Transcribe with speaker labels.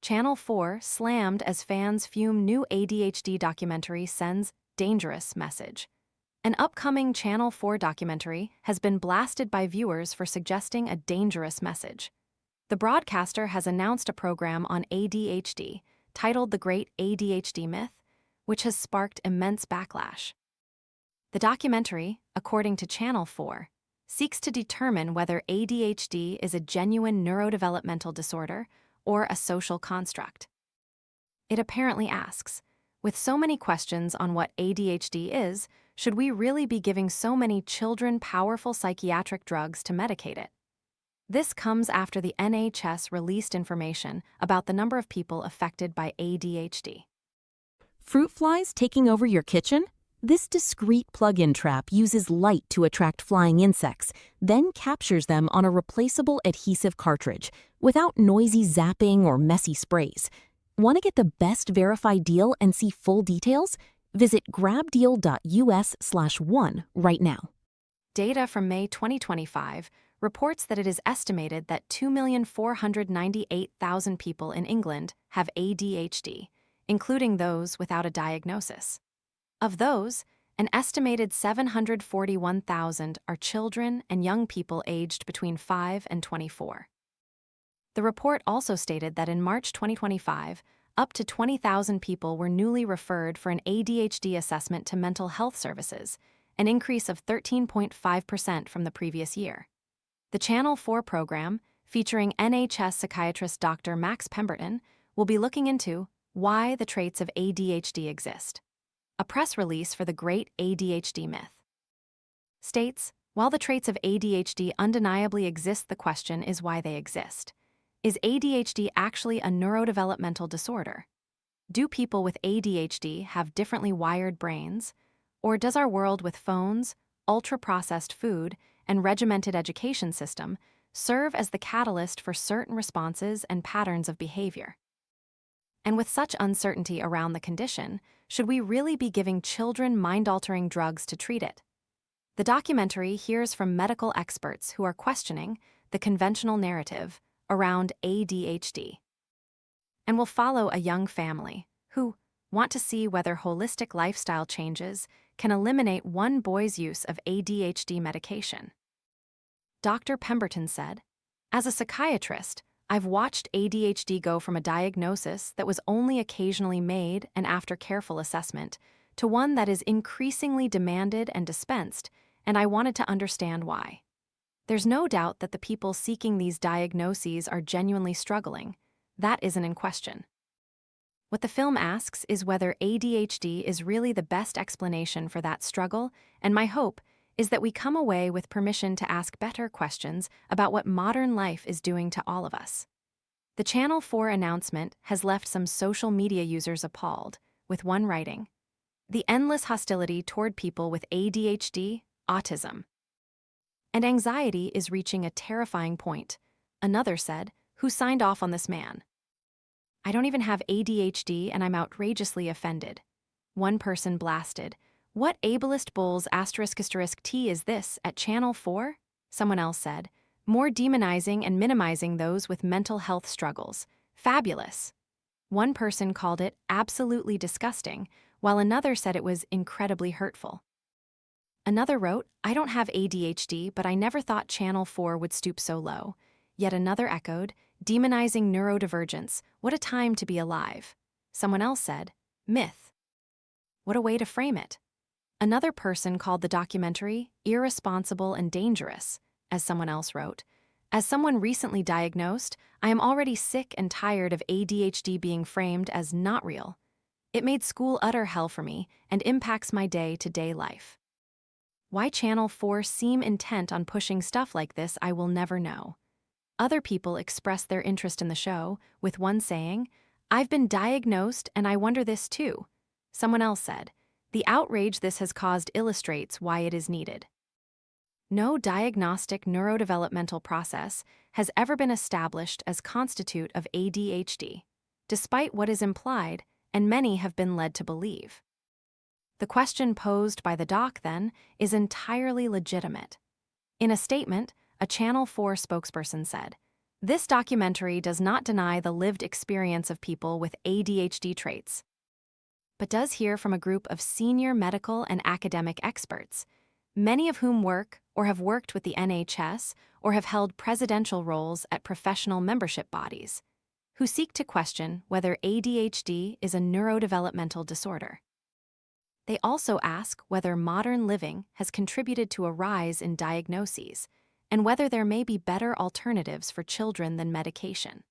Speaker 1: Channel 4 slammed as fans fume new ADHD documentary sends dangerous message. An upcoming Channel 4 documentary has been blasted by viewers for suggesting a dangerous message. The broadcaster has announced a program on ADHD titled The Great ADHD Myth, which has sparked immense backlash. The documentary, according to Channel 4, seeks to determine whether ADHD is a genuine neurodevelopmental disorder or a social construct. It apparently asks, with so many questions on what ADHD is, should we really be giving so many children powerful psychiatric drugs to medicate it? This comes after the NHS released information about the number of people affected by ADHD.
Speaker 2: Fruit flies taking over your kitchen? This discreet plug-in trap uses light to attract flying insects, then captures them on a replaceable adhesive cartridge, without noisy zapping or messy sprays. Want to get the best verified deal and see full details? Visit grabdeal.us/one right now.
Speaker 1: Data from May 2025 reports that it is estimated that 2,498,000 people in England have ADHD, including those without a diagnosis. Of those, an estimated 741,000 are children and young people aged between 5 and 24. The report also stated that in March 2025, up to 20,000 people were newly referred for an ADHD assessment to mental health services, an increase of 13.5% from the previous year. The Channel 4 program, featuring NHS psychiatrist Dr. Max Pemberton, will be looking into why the traits of ADHD exist. A press release for the Great ADHD Myth states, while the traits of ADHD undeniably exist, the question is why they exist. Is ADHD actually a neurodevelopmental disorder? Do people with ADHD have differently wired brains? Or does our world with phones, ultra-processed food, and regimented education system serve as the catalyst for certain responses and patterns of behavior? And with such uncertainty around the condition, should we really be giving children mind-altering drugs to treat it? The documentary hears from medical experts who are questioning the conventional narrative around ADHD. And will follow a young family who want to see whether holistic lifestyle changes can eliminate one boy's use of ADHD medication. Dr. Pemberton said, "As a psychiatrist, I've watched ADHD go from a diagnosis that was only occasionally made and after careful assessment to one that is increasingly demanded and dispensed, and I wanted to understand why. There's no doubt that the people seeking these diagnoses are genuinely struggling. That isn't in question. What the film asks is whether ADHD is really the best explanation for that struggle, and my hope is that we come away with permission to ask better questions about what modern life is doing to all of us." The Channel 4 announcement has left some social media users appalled, with one writing, "The endless hostility toward people with ADHD, autism, and anxiety is reaching a terrifying point." Another said, "Who signed off on this man? I don't even have ADHD and I'm outrageously offended." One person blasted, "What ableist bulls **T is this at Channel 4? Someone else said, "More demonizing and minimizing those with mental health struggles. Fabulous." One person called it absolutely disgusting, while another said it was incredibly hurtful. Another wrote, "I don't have ADHD, but I never thought Channel 4 would stoop so low." Yet another echoed, "Demonizing neurodivergence, what a time to be alive." Someone else said, "Myth. What a way to frame it." Another person called the documentary irresponsible and dangerous, as someone else wrote, "As someone recently diagnosed, I am already sick and tired of ADHD being framed as not real. It made school utter hell for me and impacts my day-to-day life." Why Channel 4 seem intent on pushing stuff like this, I will never know. Other people expressed their interest in the show, with one saying, "I've been diagnosed and I wonder this too." Someone else said, "The outrage this has caused illustrates why it is needed." No diagnostic neurodevelopmental process has ever been established as constitute of ADHD, despite what is implied and many have been led to believe. The question posed by the doc, then, is entirely legitimate. In a statement, a Channel 4 spokesperson said, This documentary does not deny the lived experience of people with ADHD traits, but does hear from a group of senior medical and academic experts, many of whom work or have worked with the NHS or have held presidential roles at professional membership bodies, who seek to question whether ADHD is a neurodevelopmental disorder. They also ask whether modern living has contributed to a rise in diagnoses and whether there may be better alternatives for children than medication.